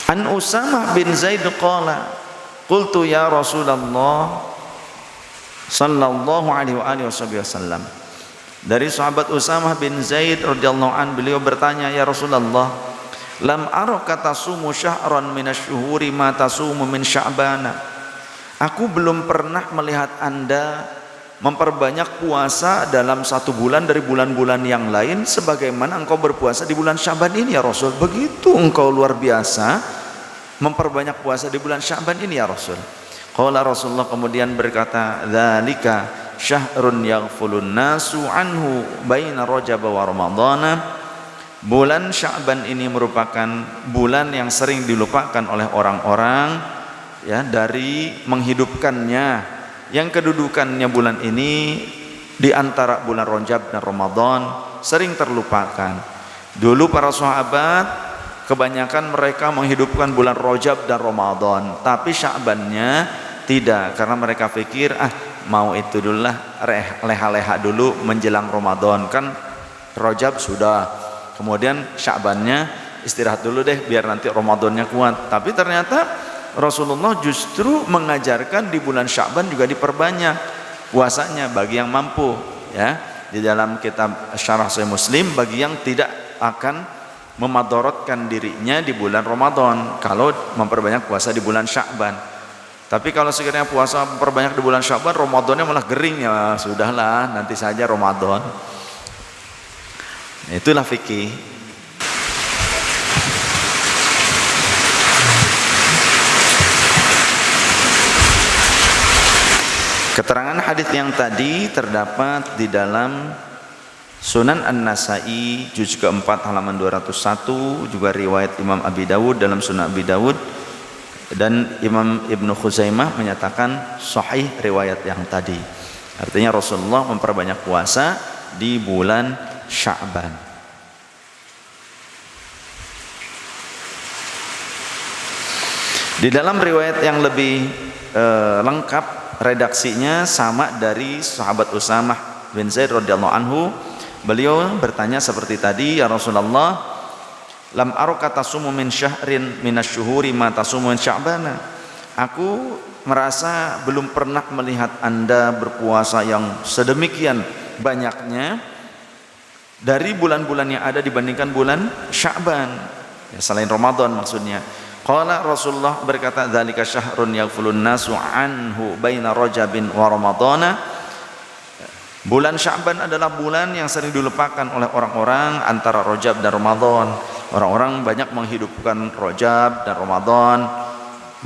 An Usamah bin Zaid qala qultu ya Rasulullah sallallahu alaihi wasallam. Dari sahabat Usamah bin Zaid radhiyallahu an, beliau bertanya, ya Rasulullah, lam araka tasumu syahran minasyuhuri ma tasumu min sya'bana. Aku belum pernah melihat Anda memperbanyak puasa dalam satu bulan dari bulan-bulan yang lain sebagaimana engkau berpuasa di bulan Sya'ban ini ya Rasul. Begitu engkau luar biasa memperbanyak puasa di bulan Sya'ban ini ya Rasul. Qala Rasulullah kemudian berkata, dzalika syahrun yaghfulun nasu anhu baina Rajab wa Ramadhana. Bulan Sya'ban ini merupakan bulan yang sering dilupakan oleh orang-orang ya dari menghidupkannya, yang kedudukannya bulan ini di antara bulan Rajab dan Ramadan sering terlupakan. Dulu para sahabat kebanyakan mereka menghidupkan bulan Rajab dan Ramadan, tapi Sya'bannya tidak, karena mereka pikir mau itu dulu lah, leha-leha dulu menjelang Ramadan, kan Rajab sudah, kemudian Sya'bannya istirahat dulu deh biar nanti Ramadannya kuat. Tapi ternyata Rasulullah justru mengajarkan di bulan Sya'ban juga diperbanyak puasanya bagi yang mampu ya. Di dalam kitab Syarah Sahih Muslim, bagi yang tidak akan memadaratkan dirinya di bulan Ramadan kalau memperbanyak puasa di bulan Sya'ban. Tapi kalau sekiranya puasa memperbanyak di bulan Sya'ban, Ramadannya malah gering, ya sudahlah, nanti saja Ramadan. Itulah fikih. Keterangan hadis yang tadi terdapat di dalam Sunan An-Nasai juz keempat halaman 201, juga riwayat Imam Abi Dawud dalam Sunan Abi Dawud, dan Imam Ibnu Khuzaimah menyatakan sahih riwayat yang tadi. Artinya Rasulullah memperbanyak puasa di bulan Sya'ban. Di dalam riwayat yang lebih lengkap, redaksinya sama dari sahabat Usamah bin Zaid radhiyallahu anhu. Beliau bertanya seperti tadi, ya Rasulullah, lam araka tasumu min syahrin minasyuhuri ma tasumu min sya'bana. Aku merasa belum pernah melihat Anda berpuasa yang sedemikian banyaknya dari bulan-bulan yang ada dibandingkan bulan Sya'ban, ya, selain Ramadan maksudnya. Qala Rasulullah berkata, dzalika syahrun yaghfulun nasu anhu baina Rajabin wa Ramadhana. Bulan Sya'ban adalah bulan yang sering dilupakan oleh orang-orang antara Rajab dan Ramadan. Orang-orang banyak menghidupkan Rajab dan Ramadan,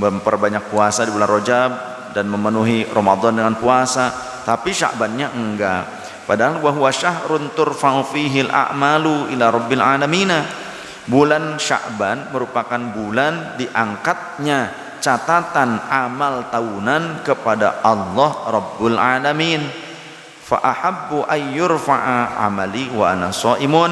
memperbanyak puasa di bulan Rajab dan memenuhi Ramadan dengan puasa, tapi Sya'bannya enggak. Padahal wa huwa syahrun turfa'u fihi al-a'malu ila rabbil alamin. Bulan Sya'ban merupakan bulan diangkatnya catatan amal tahunan kepada Allah Rabbul Alamin. Fa ahabbu ayyurfa'a amali wa ana shaimun.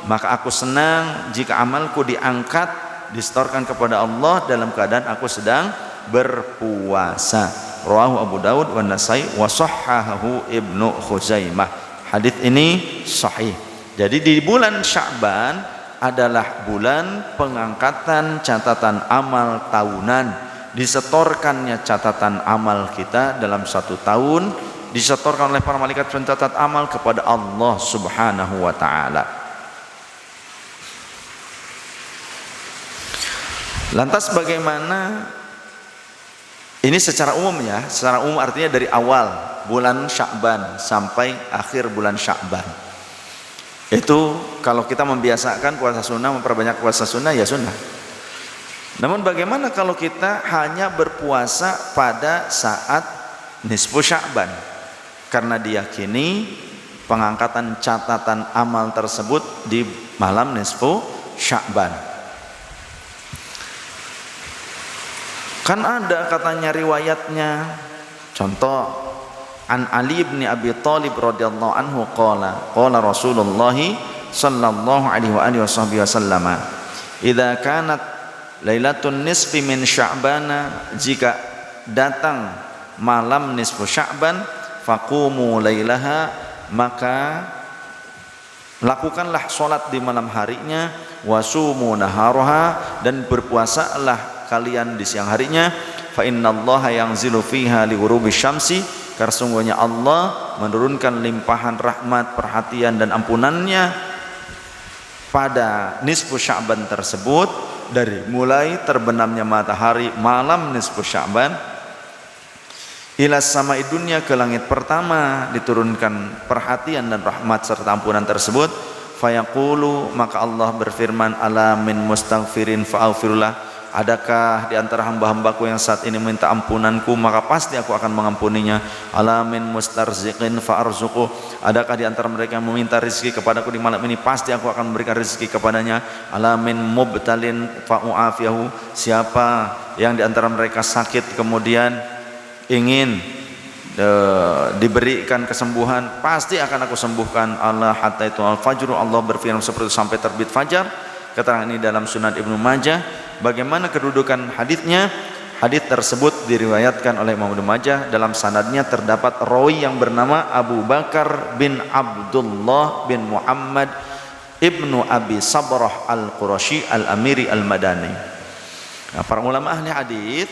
Maka aku senang jika amalku diangkat, disetorkan kepada Allah dalam keadaan aku sedang berpuasa. Rawahu Abu Dawud wa Nasai wa sahhahahu Ibnu Khuzaimah. Hadis ini sahih. Jadi di bulan Sya'ban adalah bulan pengangkatan catatan amal tahunan, disetorkannya catatan amal kita dalam satu tahun, disetorkan oleh para malaikat pencatat amal kepada Allah Subhanahu wa ta'ala. Lantas bagaimana ini secara umum ya? Secara umum artinya dari awal bulan Sya'ban sampai akhir bulan Sya'ban. Itu kalau kita membiasakan puasa sunnah, memperbanyak puasa sunnah, ya sunnah. Namun bagaimana kalau kita hanya berpuasa pada saat nisfu Sya'ban, karena diyakini pengangkatan catatan amal tersebut di malam nisfu Sya'ban. Kan ada katanya riwayatnya, contoh An Ali bin Abi Thalib radhiyallahu anhu qala Rasulullah sallallahu alaihi wasallam, idza kanat lailatun nisfi min Sya'bana, jika datang malam nisfu Sya'ban, faqumu lailaha, maka lakukanlah sholat di malam harinya, wasumu naharoha, dan berpuasalah kalian di siang harinya. Fa innallaha yanzilu fiha lighurubi syamsi, karena sungguhnya Allah menurunkan limpahan rahmat, perhatian dan ampunannya pada nisfu Sya'ban tersebut, dari mulai terbenamnya matahari malam nisfu Sya'ban ila sama'i dunya, ke langit pertama diturunkan perhatian dan rahmat serta ampunan tersebut. Fayaqulu, maka Allah berfirman, ala min mustaghfirin fa'aghfirullah, adakah di antara hamba-hambaku yang saat ini minta ampunanku, maka pasti aku akan mengampuninya. Ala min mustarziqin fa'arzuquh, adakah di antara mereka yang meminta rezeki kepadaku di malam ini, pasti aku akan memberikan rezeki kepadanya. Ala min mubtalin fa'u'afiyahu, siapa yang di antara mereka sakit kemudian ingin diberikan kesembuhan, pasti akan aku sembuhkan. Allah hatta itu al-fajru, Allah berfirman seperti itu sampai terbit fajar. Keterangan ini dalam Sunan Ibnu Majah. Bagaimana kedudukan hadisnya? Hadis tersebut diriwayatkan oleh Imam Ibnu Majah, dalam sanadnya terdapat rawi yang bernama Abu Bakar bin Abdullah bin Muhammad ibnu Abi Sabrah al-Qurashi al-Amiri al-Madani. Nah, para ulama ahli hadis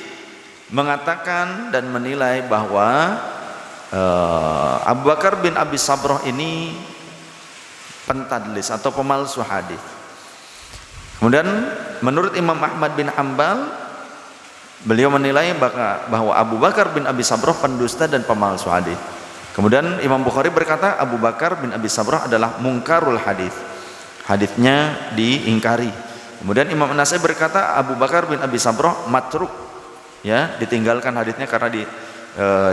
mengatakan dan menilai bahwa Abu Bakar bin Abi Sabrah ini pentadlis atau pemalsu hadis. Kemudian menurut Imam Ahmad bin Hanbal, beliau menilai bahwa Abu Bakar bin Abi Sabrah pendusta dan pemalsu hadis. Kemudian Imam Bukhari berkata Abu Bakar bin Abi Sabrah adalah mungkarul hadis, hadisnya diingkari. Kemudian Imam An-Nasai berkata Abu Bakar bin Abi Sabrah matruk, ya, ditinggalkan hadisnya karena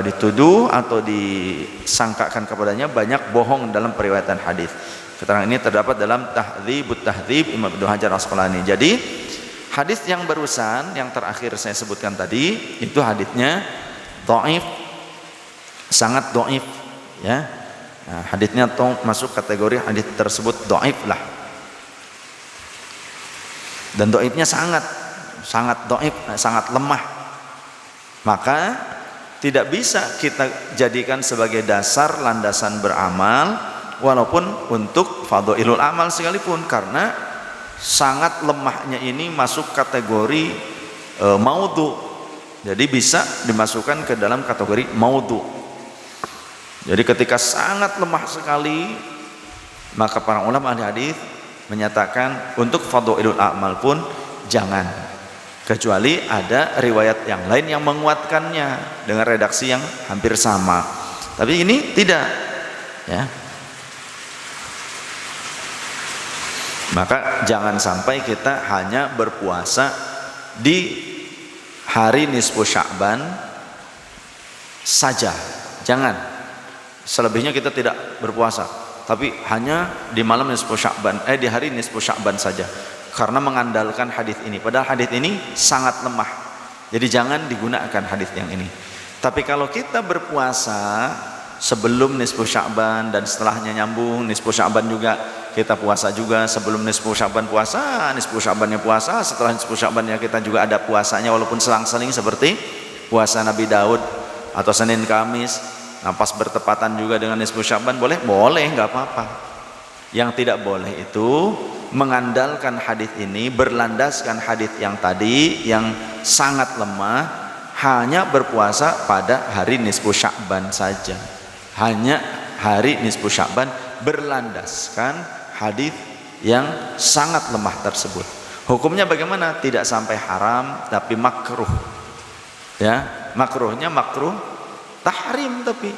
dituduh atau disangkakan kepadanya banyak bohong dalam periwayatan hadis. Keterangan ini terdapat dalam Tahdzibut Tahdzib Imam Ibnu Hajar Asqalani. Jadi hadis yang barusan yang terakhir saya sebutkan tadi itu hadisnya dhaif, sangat dhaif, ya. Nah, hadisnya masuk kategori hadis tersebut dhaif lah. Dan dhaifnya sangat dhaif, sangat lemah. Maka tidak bisa kita jadikan sebagai dasar landasan beramal, walaupun untuk fadhailul amal sekalipun, karena sangat lemahnya ini masuk kategori maudhu. Jadi bisa dimasukkan ke dalam kategori maudhu. Jadi ketika sangat lemah sekali, maka para ulama ahli hadis menyatakan untuk fadhailul amal pun jangan, kecuali ada riwayat yang lain yang menguatkannya dengan redaksi yang hampir sama. Tapi ini tidak, ya. Maka jangan sampai kita hanya berpuasa di hari nisfu Sya'ban saja, jangan. Selebihnya kita tidak berpuasa, tapi hanya di malam nisfu Sya'ban, di hari nisfu Sya'ban saja, karena mengandalkan hadis ini. Padahal hadis ini sangat lemah. Jadi jangan digunakan hadis yang ini. Tapi kalau kita berpuasa sebelum nisfu Sya'ban dan setelahnya nyambung nisfu Sya'ban juga kita puasa juga, sebelum nisfu Sya'ban puasa, nisfu Sya'bannya puasa, setelah nisfu Sya'bannya kita juga ada puasanya walaupun selang-seling seperti puasa Nabi Daud atau Senin Kamis. Nah, pas bertepatan juga dengan nisfu Sya'ban boleh, nggak apa-apa. Yang tidak boleh itu mengandalkan hadis ini, berlandaskan hadis yang tadi yang sangat lemah, hanya berpuasa pada hari nisfu Sya'ban saja. Hanya hari nisfu Sya'ban berlandaskan hadis yang sangat lemah tersebut. Hukumnya bagaimana? Tidak sampai haram tapi makruh. Ya, makruhnya makruh tahrim, tapi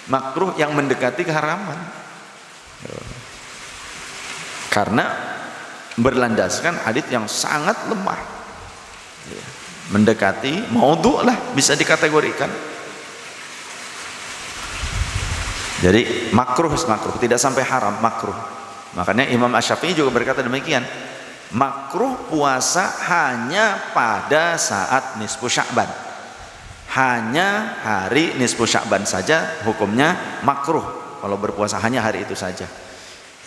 makruh yang mendekati keharaman. Karena berlandaskan hadis yang sangat lemah. Mendekati maudhu lah bisa dikategorikan. Jadi makruh tidak sampai haram, makruh. Makanya Imam Asy-Syafi'i juga berkata demikian, makruh puasa hanya pada saat nisfu Sya'ban, hanya hari nisfu Sya'ban saja hukumnya makruh kalau berpuasa hanya hari itu saja.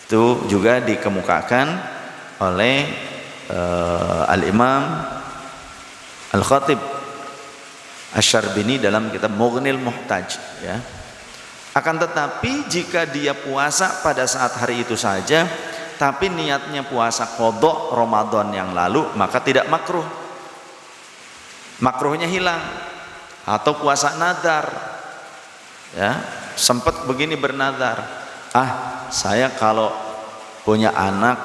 Itu juga dikemukakan oleh Al-Imam Al-Khatib Asy-Syarbini dalam kitab Mughnil Muhtaj, ya. Akan tetapi jika dia puasa pada saat hari itu saja, tapi niatnya puasa qadha Ramadan yang lalu, maka tidak makruh. Makruhnya hilang. Atau puasa nadar, ya, sempat begini bernadar, saya kalau punya anak,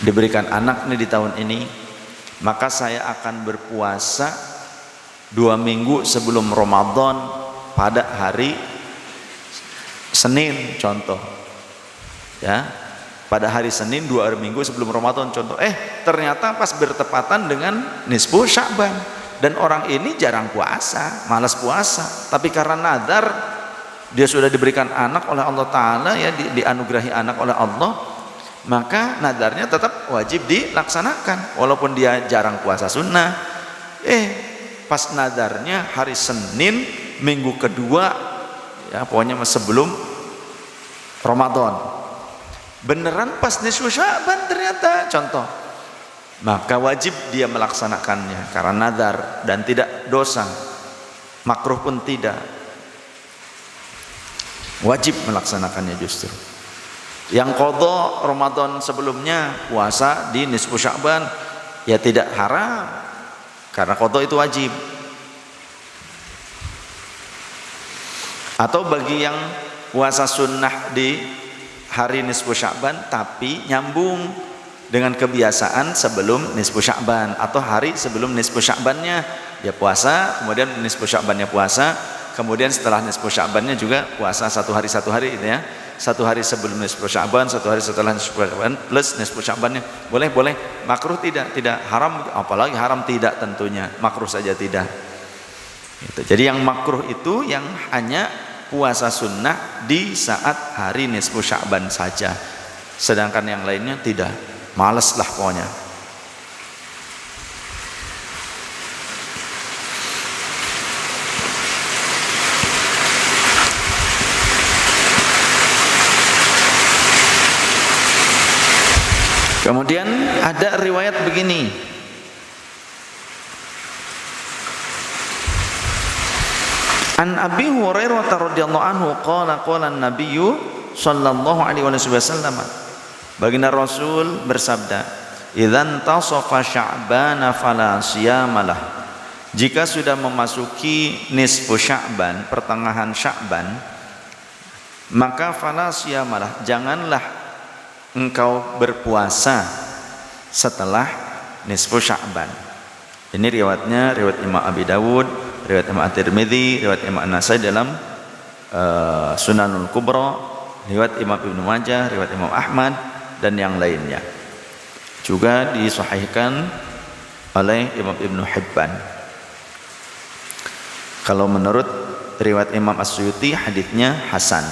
diberikan anak nih di tahun ini, maka saya akan berpuasa 2 minggu sebelum Ramadan pada hari Senin contoh, ya, pada hari Senin 2 minggu sebelum Ramadan contoh. Ternyata pas bertepatan dengan nisfu Sya'ban, dan orang ini jarang puasa, malas puasa, tapi karena nadar, dia sudah diberikan anak oleh Allah Ta'ala, ya, dianugerahi anak oleh Allah, maka nadarnya tetap wajib dilaksanakan walaupun dia jarang puasa sunnah. Pas nadarnya hari Senin minggu kedua, ya, pokoknya sebelum Ramadan, beneran pas nisfu Sya'ban ternyata contoh, maka wajib dia melaksanakannya karena nadar, dan tidak dosa, makruh pun tidak, wajib melaksanakannya. Justru yang qadha Ramadan sebelumnya puasa di nisfu Sya'ban, ya tidak haram karena qadha itu wajib. Atau bagi yang puasa sunnah di hari nisfu Sya'ban tapi nyambung dengan kebiasaan sebelum nisfu Sya'ban, atau hari sebelum nisfu Sya'bannya dia puasa, kemudian nisfu Sya'bannya puasa, kemudian setelah nisfu Sya'bannya juga puasa 1 hari 1 hari, gitu ya, 1 hari sebelum nisfu Sya'ban, 1 hari setelah nisfu Sya'ban, plus nisfu Sya'bannya. Boleh, makruh tidak haram, apalagi haram tidak, tentunya makruh saja tidak. Jadi yang makruh itu yang hanya puasa sunnah di saat hari nisfu Sya'ban saja, sedangkan yang lainnya tidak, males lah pokoknya. Kemudian ada riwayat begini, an Abi Hurairah radhiyallahu anhu qala an-nabiyyu sallallahu alaihi wasallam, baginda Rasul bersabda, idzan tasafa Sya'bana fala siyamalah, jika sudah memasuki nisfu Sya'ban, pertengahan Sya'ban, maka fala siyamalah, janganlah engkau berpuasa setelah nisfu Sya'ban. Ini riwayatnya riwayat Imam Abi Dawud, riwayat Imam At-Tirmidzi, riwayat Imam An-Nasai dalam Sunanul Kubra, riwayat Imam Ibnu Majah, riwayat Imam Ahmad dan yang lainnya. Juga disahihkan oleh Imam Ibnu Hibban. Kalau menurut riwayat Imam As-Suyuti hadisnya hasan.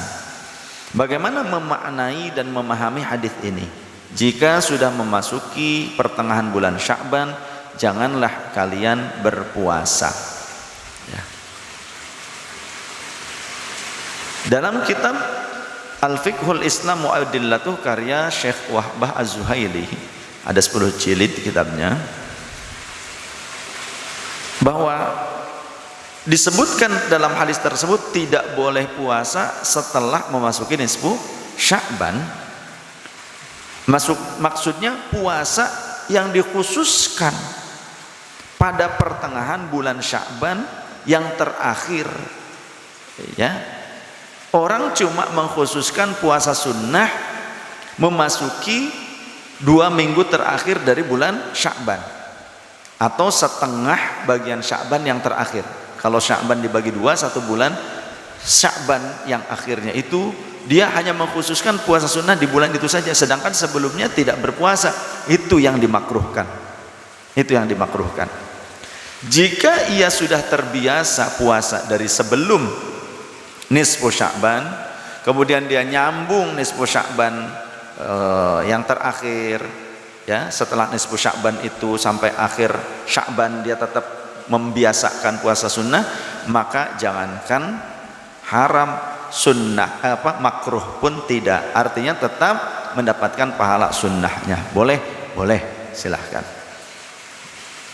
Bagaimana memaknai dan memahami hadis ini? Jika sudah memasuki pertengahan bulan Sya'ban, janganlah kalian berpuasa, ya. Dalam kitab Al-Fiqhul Islam wa Adillatuh karya Syekh Wahbah Az-Zuhaili, ada 10 jilid kitabnya, bahwa disebutkan dalam hadis tersebut tidak boleh puasa setelah memasuki nisfu Sya'ban. Maksudnya puasa yang dikhususkan pada pertengahan bulan Sya'ban yang terakhir, ya. Orang cuma mengkhususkan puasa sunnah memasuki 2 minggu terakhir dari bulan Sya'ban, atau setengah bagian Sya'ban yang terakhir. Kalau Sya'ban dibagi 2, 1 bulan Sya'ban yang akhirnya itu dia hanya mengkhususkan puasa sunnah di bulan itu saja, sedangkan sebelumnya tidak berpuasa. Itu yang dimakruhkan. Itu yang dimakruhkan. Jika ia sudah terbiasa puasa dari sebelum nisfu Sya'ban, kemudian dia nyambung nisfu Sya'ban yang terakhir, ya, setelah nisfu Sya'ban itu sampai akhir Sya'ban dia tetap membiasakan puasa sunnah, maka jangankan haram, sunnah makruh pun tidak, artinya tetap mendapatkan pahala sunnahnya. Boleh, silahkan.